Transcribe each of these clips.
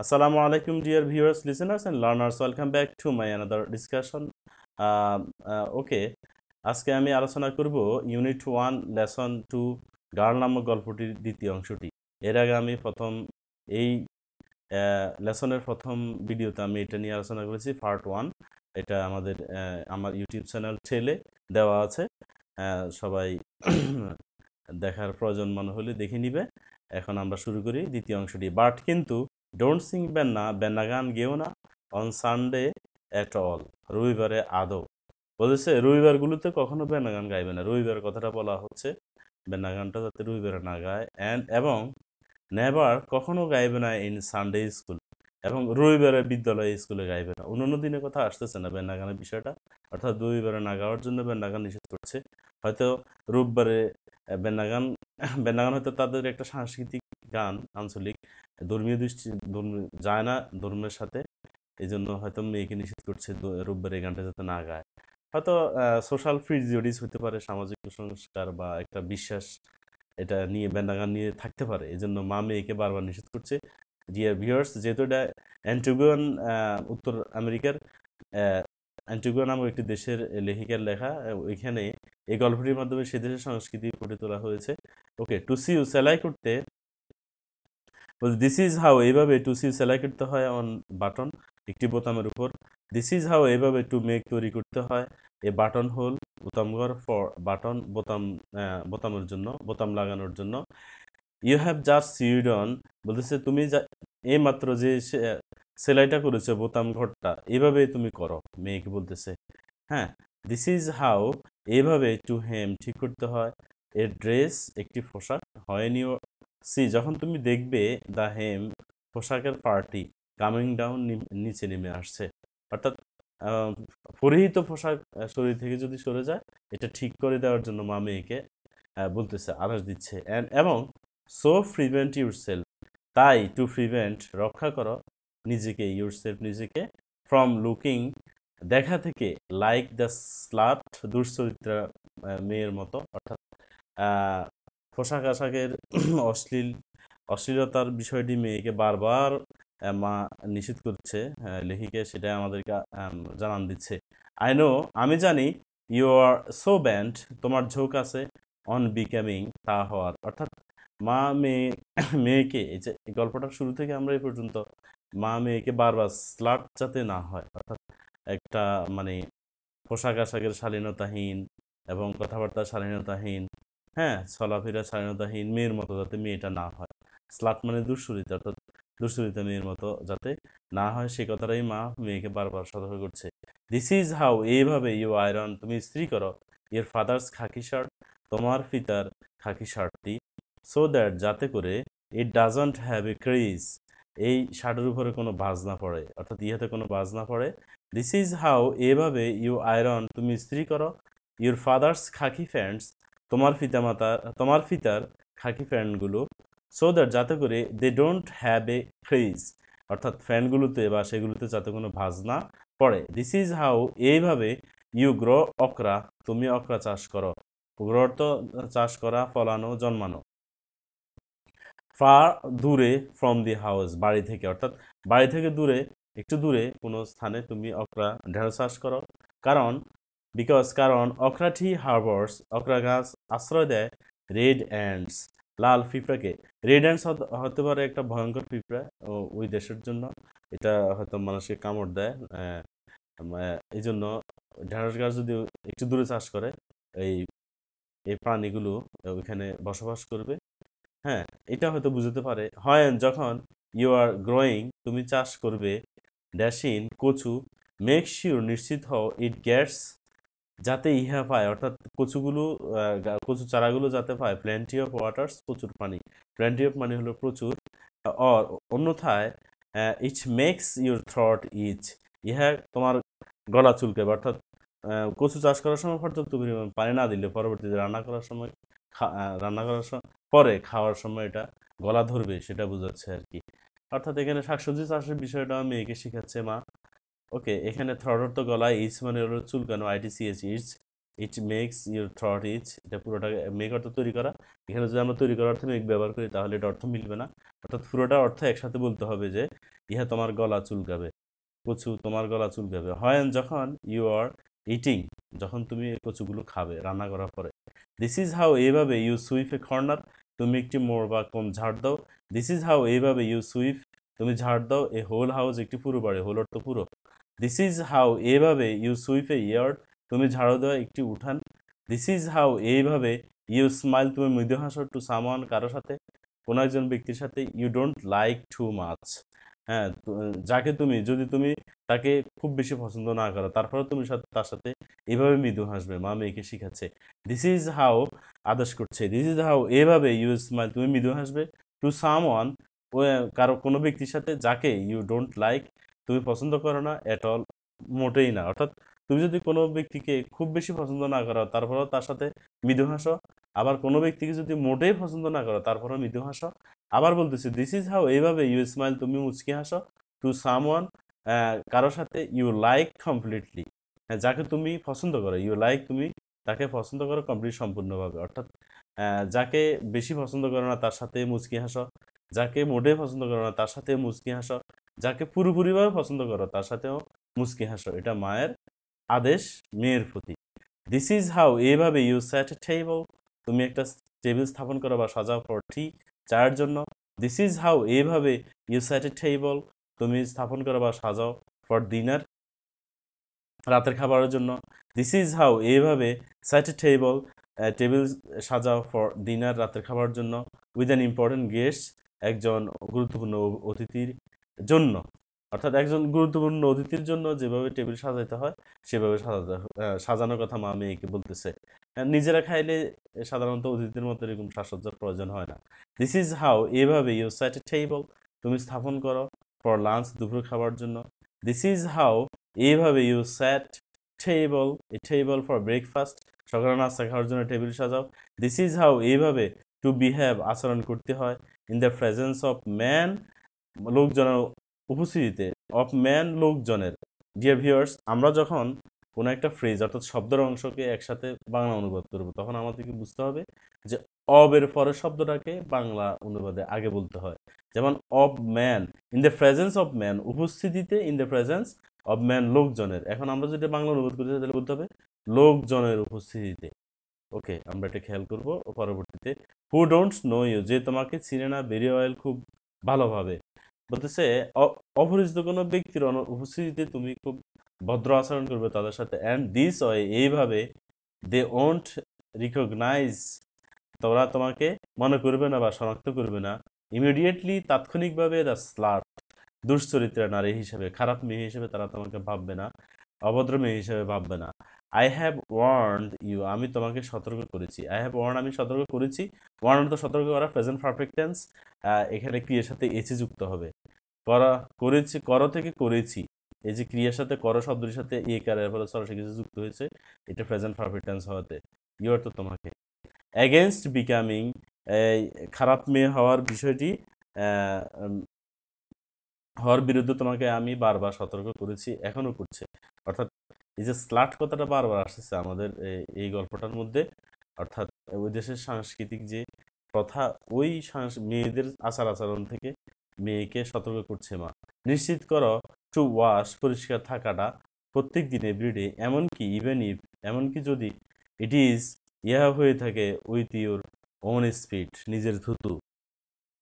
Assalamu alaikum, dear viewers, listeners, and learners. Welcome back to my another discussion. Okay, আজকে আমি আলোচনা করব unit 1 lesson 2 girl নামক গল্পটির দ্বিতীয় অংশটি। এর আগে আমি এই লেসনের প্রথম ভিডিওতে আমি এটা নিয়ে আলোচনা করেছি পার্ট 1। এটা আমার ইউটিউব চ্যানেল ঠেলে দেওয়া আছে, সবাই দেখার প্রয়োজন মনে হলে দেখে নিবে। এখন আমরা শুরু করি দ্বিতীয় অংশটি। বাট কিন্তু ডোন্ট সিং বেন্না বেন্না গান গেও না অন সানডে অ্যাট অল, রবিবারে আদৌ। বলেছে রবিবারগুলোতে কখনো বেন্না গান গাইবে না। রবিবার কথাটা বলা হচ্ছে, বেন্না গানটা যাতে রবিবারে না গায়, এবং নেভার কখনো গাইবে না ইন সানডে স্কুল, এবং রবিবারে বিদ্যালয়ে স্কুলে গাইবে না। অন্যান্য দিনের কথা আসতেছে না বেন্না গানের বিষয়টা, অর্থাৎ রবিবারে না গাওয়ার জন্য বেন্না গান নিষেধ করছে। হয়তো রোববারে বেন্না গান বেন্না গান হয়তো তাদের একটা সাংস্কৃতিক গান, আঞ্চলিক ধর্মীয় দৃষ্টি যায় না ধর্মের সাথে, এই জন্য হয়তো মেয়েকে নিষেধ করছে রোববারে এই গানটা যাতে না গায়। হয়তো সোশ্যাল প্রিজিওডিস হতে পারে, সামাজিক কুসংস্কার বা একটা বিশ্বাস এটা নিয়ে বেন্না গান নিয়ে থাকতে পারে, এই জন্য মা মেয়েকে বারবার নিষেধ করছে। ডিয়ার ভিউয়ার্স, যেহেতু এটা অ্যান্টিগুয়ান, উত্তর আমেরিকার অ্যান্টিগুয়া নামক একটি দেশের লেখিকার লেখা, ওইখানে এই গল্পটির মাধ্যমে সে দেশের সংস্কৃতি ফুটে তোলা হয়েছে। ওকে, টু সি ইউ সেলাই করতে দিস ইজ হাউ, এইভাবে টু সি ইউ সেলাই করতে হয় অন বাটন, একটি বোতামের উপর। দিস ইজ হাউ, এইভাবে টু মেক তৈরি করতে হয় এ বাটন হোল, বোতামঘর, ফর বাটন, বোতামের জন্য, বোতাম লাগানোর জন্য। You have just sewed on, বলতেছে তুমি এই মাত্র যে সেলাইটা করেছো বোতাম ঘরটা, এভাবে তুমি করো, মেয়েকে বলতেছে। হ্যাঁ, দিস ইজ হাউ, এইভাবে টু হেম ঠিক করতে হয় এ ড্রেস, একটি পোশাক। হয় নিউ সি, যখন তুমি দেখবে দ্য হেম পোশাকের পার্টি কামিং ডাউন, নিচে নেমে আসছে, অর্থাৎ পরিহিত পোশাক শরীর থেকে যদি সরে যায়, এটা ঠিক করে দেওয়ার জন্য মা মেয়েকে বলতেছে, আদেশ দিচ্ছে। এবং সো প্রিভেন্ট ইউর সেলফ, তাই টু প্রিভেন্ট রক্ষা করো নিজেকে, ইউর সেলফ নিজেকে, ফ্রম লুকিং দেখা থেকে, লাইক দ্য স্লাট দুশ্চরিত্রা মেয়ের মতো, অর্থাৎ পোশাক আশাকের অশ্লীলতার বিষয়টি মেয়েকে বারবার মা নিষেধ করছে, লেখিকা সেটা আমাদেরকে জানান দিচ্ছে। আই নো, আমি জানি, ইউ আর সো ব্যান্ড, তোমার ঝোঁক আছে অন বিকামিং, তা হওয়ার, অর্থাৎ মা মেয়েকে, এই যে এই গল্পটার শুরু থেকে আমরা এই পর্যন্ত মা মেয়েকে বারবার স্লাট যাতে না হয়, অর্থাৎ একটা মানে পোশাক আশাকের শালীনতাহীন এবং কথাবার্তা শালীনতাহীন, হ্যাঁ, চলাফেরা শালীনতাহীন মেয়ের মতো যাতে মেয়েটা না হয়। স্লাট মানে দুশ্চরিত্রা, অর্থাৎ দুশ্চরিত্রা মেয়ের মতো যাতে না হয়, সে কথাটাই মা মেয়েকে বারবার সতর্ক করছে। দিস ইজ হাউ, এইভাবে ইউ আয়রন, তুমি ইস্ত্রি করো ইয়োর ফাদার্স খাকি শার্ট, তোমার পিতার খাকি শার্টটি, সো দ্যাট যাতে করে, it doesn't have a crease, এই শার্টের উপরে কোনো ভাঁজ না পড়ে, অর্থাৎ ইহাতে কোনো ভাঁজ না পড়ে। দিস ইজ হাউ, এভাবে ইউ আয়রন, তুমি ইস্ত্রি করো ইউর ফাদার্স খাকি প্যান্টস, তোমার পিতার খাকি প্যান্টগুলো, সো দ্যাট যাতে করে, they don't have a crease, অর্থাৎ ফ্যানগুলোতে বা সেগুলোতে যাতে কোনো ভাঁজ না পড়ে। দিস ইজ হাউ, এইভাবে ইউ গ্রো অকরা, তুমি অকরা চাষ করো। গ্রো অর্থ চাষ করা, ফলানো, জন্মানো। ফার, দূরে, ফ্রম দি হাউস, বাড়ি থেকে, অর্থাৎ বাড়ি থেকে দূরে, একটু দূরে কোনো স্থানে তুমি অকরা ঢেঁড়স চাষ করো। কারণ কারণ অকরাটি হারবার্স, অকরা গাছ আশ্রয় দেয় রেড অ্যান্ডস, লাল পিঁপড়াকে। রেড অ্যান্ডস হতে পারে একটা ভয়ঙ্কর পিঁপড়া, ওই দেশের জন্য এটা হয়তো মানুষকে কামড় দেয়, এই জন্য ঢেঁড়স গাছ যদি একটু দূরে চাষ করে, এই এই প্রাণীগুলো ওইখানে বসবাস করবে। হ্যাঁ, এটা হয়তো বুঝতে পারে। হয় যখন ইউ আর গ্রোয়িং, তুমি চাষ করবে ড্যাশিন কচু, মেক শিওর নিশ্চিত হও, ইট গেটস যাতে ইহা পায়, অর্থাৎ কচু চারাগুলো যাতে পায় প্ল্যান্টি অফ ওয়াটার্স, প্রচুর পানি। প্ল্যান্টি অফ মানে হলো প্রচুর, অর অন্যথায় it makes your throat itch, ইহা তোমার গলা চুলকাবে, অর্থাৎ কচু চাষ করার সময় পর্যাপ্ত পরিমাণ পানি না দিলে পরবর্তীতে রান্না করার সময় পরে খাওয়ার সময় এটা গলা ধরবে, সেটা বোঝাচ্ছে আর কি। অর্থাৎ এখানে শাকসবজি চাষের বিষয়টা মেয়েকে শেখাচ্ছে মা। ওকে, এখানে থ্রট অর্থ গলায়, ইচ মানে হলো চুলকানো, ITCH itch, it makes your throat itch, এটা পুরোটা মেক অর্থ তৈরি করা। এখানে যদি আমরা তৈরি করার অর্থে মেক ব্যবহার করি তাহলে এটা অর্থ মিলবে না, অর্থাৎ পুরোটা অর্থ একসাথে বলতে হবে যে ইহা তোমার গলা চুলকাবে, কচু তোমার গলা চুলকাবে। হয় যখন ইউ আর ইটিং, যখন তুমি এই কচুগুলো খাবে রান্না করার পরে। দিস ইজ হাউ, এইভাবে ইউ সুইফ এ কর্নার, তুমি একটি মোড় বা কোণ ঝাড় দাও। দিস ইজ হাউ, এইভাবে ইউ সুইফ, তুমি ঝাড় দাও এ হোল হাউস, একটি পুরো বাড়ি, হোল অর্থ পুরো। দিস ইজ হাউ, এইভাবে ইউ সুইফ এ ইয়ার্ড, তুমি ঝাড়ু দেওয়া একটি উঠান। দিস ইজ হাউ, এইভাবে ইউ স্মাইল, তুমি মৃদু হাসো টু সামওয়ান, কারোর সাথে, কোনো একজন ব্যক্তির সাথে। You don't like too much, হ্যাঁ যাকে তুমি, যদি তুমি তাকে খুব বেশি পছন্দ না করো তারপরে তুমি তার সাথে এভাবে মৃদু হাসবে, মা মেয়েকে শিখাচ্ছে। দিস ইজ হাউ, আদেশ করছে, দিস ইজ হাউ, এভাবে ইউ স্মাইল, তুমি মৃদু হাসবে টু সামওয়ান, কারো কোনো ব্যক্তির সাথে যাকে ইউ ডোন্ট লাইক, তুমি পছন্দ করো না এট অল, মোটেই না। অর্থাৎ তুমি যদি কোনো ব্যক্তিকে খুব বেশি পছন্দ না করো তারপরেও তার সাথে মৃদু হাসো, আবার কোনো ব্যক্তিকে যদি মোটেই পছন্দ না করো তারপরেও মৃদু হাসো। আবার বলতেছি দিস ইজ হাউ, এইভাবে ইউ স্মাইল, তুমি মুচকি হাসো টু সামওয়ান, কারোর সাথে ইউ লাইক কমপ্লিটলি, যাকে তুমি পছন্দ করো, ইউ লাইক, তুমি তাকে পছন্দ করো কমপ্লিট, সম্পূর্ণভাবে। অর্থাৎ যাকে বেশি পছন্দ করো না তার সাথে মুচকি হাসো, যাকে মোটেই পছন্দ করো না তার সাথে মুচকি হাসো, যাকে পুরোপুরিভাবে পছন্দ করো তার সাথেও মুচকি হাসো। এটা মায়ের আদেশ মেয়ের প্রতি। দিস ইজ হাউ, এইভাবে ইউ সেট এ টেবল, তুমি একটা টেবিল স্থাপন করো বা সাজাও ফর টি, চায়ের জন্য। দিস ইজ হাউ, এইভাবে ইউ সেট এ টেবল, তুমি স্থাপন করো বা সাজাও ফর ডিনার, রাতের খাবারের জন্য। দিস ইজ হাউ, এইভাবে সেট এ টেবল, টেবিল সাজাও ফর ডিনার, রাতের খাবারের জন্য। উইথ অ্যান ইম্পর্টেন্ট গেস্ট, একজন গুরুত্বপূর্ণ অতিথির জন্য। অর্থাৎ একজন গুরুত্বপূর্ণ অতিথির জন্য যেভাবে টেবিল সাজাইতে হয় সেভাবে সাজানোর কথা মা মেয়েকে বলতেছে। নিজেরা খাইলে সাধারণত অতিথির মতো এরকম সাজসজ্জার প্রয়োজন হয় না। দিস ইজ হাউ, এভাবে ইউ সেট এ টেবল, তুমি স্থাপন করো ফর লাঞ্চ, দুপুর খাবার জন্য। দিস ইজ হাউ, এইভাবে you set table, a table for breakfast, সকালে নাস্তা খাওয়ার জন্য টেবিল সাজাও। দিস ইজ হাউ, এইভাবে টু বিহেভ, আচরণ করতে হয় in the presence of man, লোকজনের উপস্থিতিতে, অফ ম্যান, লোকজনের। ডিয়ার ভিউয়ার্স, আমরা যখন কোনো একটা ফ্রেজ অর্থাৎ শব্দের অংশকে একসাথে বাংলা অনুবাদ করব তখন আমাদেরকে বুঝতে হবে যে অবের পরের শব্দটাকে বাংলা অনুবাদে আগে বলতে হয়। যেমন of man, in the presence of man, উপস্থিতিতে, in the presence of man, লোকজনের। এখন আমরা যদি বাংলা অনুবাদ করতে তাহলে বলতে হবে লোকজনের উপস্থিতিতে। ওকে, আমরা এটা খেয়াল করব পরবর্তীতে। হু ডোন্টস নো ইউ, যে তোমাকে চিনে না ভেরি ওয়েল, খুব ভালোভাবে। বলতেছে অপরিচিত কোনো ব্যক্তির উপস্থিতিতে তুমি খুব ভদ্র আচরণ করবে তাদের সাথে। অ্যান্ড দিস ওয়ে, এইভাবে, দে ওন্ট রিকগনাইজ, তোরা তোমাকে মনে করবে না বা শনাক্ত করবে না, ইমিডিয়েটলি, তাৎক্ষণিকভাবে, দ্য স্লাট, দুশ্চরিত্রা নারী হিসেবে, খারাপ মেয়ে হিসেবে তারা তোমাকে ভাববে না, অভদ্র মেয়ে হিসেবে ভাববে না। আই হ্যাভ ওয়ার্নড ইউ, আমি তোমাকে সতর্ক করেছি। আই হ্যাভ ওয়ার্ন, আমি সতর্ক করেছি। ওয়ার্ন তো সতর্ক করা, প্রেজেন্ট পারফেক্ট টেন্স, এখানে ক্রিয়ার সাথে এসি যুক্ত হবে। করা, করেছি, করো থেকে করেছি, এই যে ক্রিয়ার সাথে করো শব্দের সাথে এ কারের ফলে সরাসরি কিছু যুক্ত হয়েছে, এটা প্রেজেন্ট পারফেক্ট টেন্স হওয়াতে। ইউ আর তো তোমাকে। এগেনস্ট বিকামিং, এই খারাপ মেয়ে হওয়ার বিষয়টি, হওয়ার বিরুদ্ধে তোমাকে আমি বারবার সতর্ক করেছি, এখনো করছে। অর্থাৎ এই যে স্লাট কথাটা বারবার আসতেছে আমাদের এই গল্পটার মধ্যে, অর্থাৎ ওই দেশের সাংস্কৃতিক যে প্রথা, ওই মেয়েদের আচার আচরণ থেকে মেয়েকে সতর্ক করছে মা। নিশ্চিত করো টু ওয়াশ, পরিষ্কার থাকাটা, প্রত্যেক দিন, এভরিডে, এমনকি ইভেন ইফ, এমনকি যদি, ইট ইজ, ইহা হয়ে থাকে, উইথ ইউর ওন স্পিড, নিজের থুতু,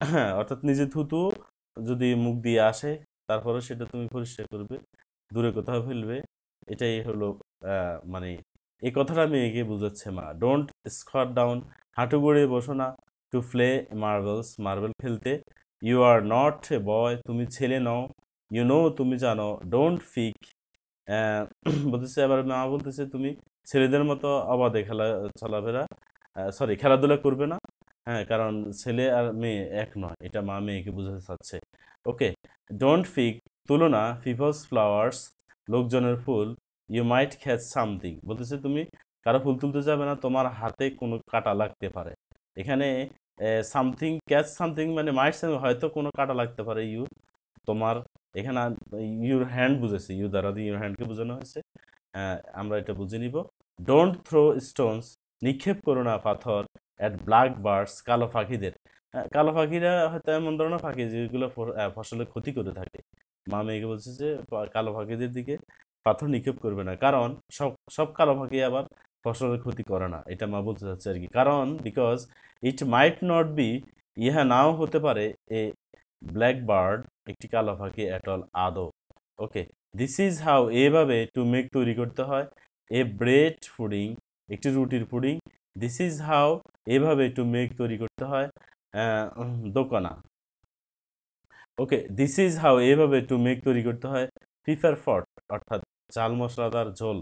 হ্যাঁ, অর্থাৎ নিজের থুতু যদি মুখ দিয়ে আসে তারপরে সেটা তুমি পরিষ্কার করবে, দূরে কোথাও ফেলবে। এটাই হলো মানে এই কথাটা মেয়েকে বুঝাচ্ছে মা। ডোন্ট স্কোয়াট ডাউন, হাঁটু গড়িয়ে বসো না, টু প্লে মার্বেলস, মার্বেল খেলতে। ইউ আর নট এ বয়, তুমি ছেলে নও। ইউ নো, তুমি জানো। ডোন্ট ফিক, বলতেছে, আবার মা বলতেছে তুমি ছেলেদের মতো অবাধে চলাফেরা, সরি, খেলাধুলা করবে না। হ্যাঁ, কারণ ছেলে আর মেয়ে এক নয়, এটা মা মেয়েকে বোঝাতে চাচ্ছে। ওকে, ডোন্ট ফিক, তুলনা, পিপলস ফ্লাওয়ার্স, লোকজনের ফুল। ইউ মাইট ক্যাচ সামথিং, বলতেছে তুমি কারো ফুল তুলতে যাবে না, তোমার হাতে কোনো কাটা লাগতে পারে। এখানে সামথিং, ক্যাচ সামথিং মানে মাইট, হয়তো কোনো কাটা লাগতে পারে। ইউ, তোমার, এখানে ইউর হ্যান্ড বুঝেছে, ইউ দ্বারা দিয়ে ইউর হ্যান্ডকে বোঝানো হয়েছে। আমরা এটা বুঝে নিব। ডোন্ট থ্রো স্টোনস, নিক্ষেপ করো না পাথর, অ্যাট ব্ল্যাক বার্ডস, কালো পাখিদের। কালো পাখিরা হয়তো এমন ধরনের পাখি যেগুলো ফসলের ক্ষতি করে থাকে। মা মেয়েকে বলছে যে কালো পাখিদের দিকে পাথর নিক্ষেপ করবে না, কারণ সব সব কালো পাখি আবার ফসলের ক্ষতি করে না, এটা মা বলতে চাচ্ছে আর কি। কারণ because it might not be, ইহা নাও হতে পারে, এ ব্ল্যাক বার্ড, একটি কালো পাখি, অ্যাট অল, আদৌ। ওকে, দিস ইজ হাউ, এভাবে, টু মেক, তৈরি করতে হয়, এ ব্রেড পুডিং, একটি রুটির পুডিং। দিস ইজ হাউ, এভাবে, টু মেক, তৈরি করতে হয়, দোকানা। ওকে, দিস ইজ হাউ, এভাবে, টু মেক, তৈরি করতে হয়, পিপার ফট, অর্থাৎ চাল মশলাদার ঝোল।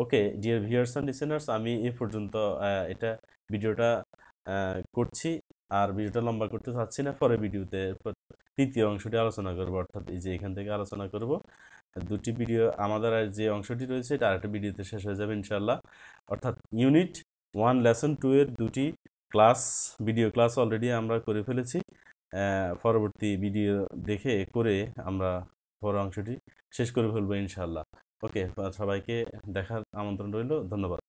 Okay dear viewers and listeners, আমি এ পর্যন্ত এটা ভিডিওটা করছি, আর ভিডিওটা লম্বা করতে চাচ্ছি না। পরে ভিডিওতে তৃতীয় অংশটি আলোচনা করব, অর্থাৎ এই যে এখান থেকে আলোচনা করব। দুটি ভিডিও আমাদের, আর যে অংশটি রয়েছে এটা আরেকটা ভিডিওতে শেষ হয়ে যাবে ইনশাল্লাহ। অর্থাৎ ইউনিট 1 লেসন 2 এর দুটি ভিডিও ক্লাস অলরেডি আমরা করে ফেলেছি। পরবর্তী ভিডিও দেখে করে আমরা পরের অংশটি শেষ করে ফেলবো ইনশাল্লাহ। ওকে, সবাইকে দেখার আমন্ত্রণ রইল, ধন্যবাদ।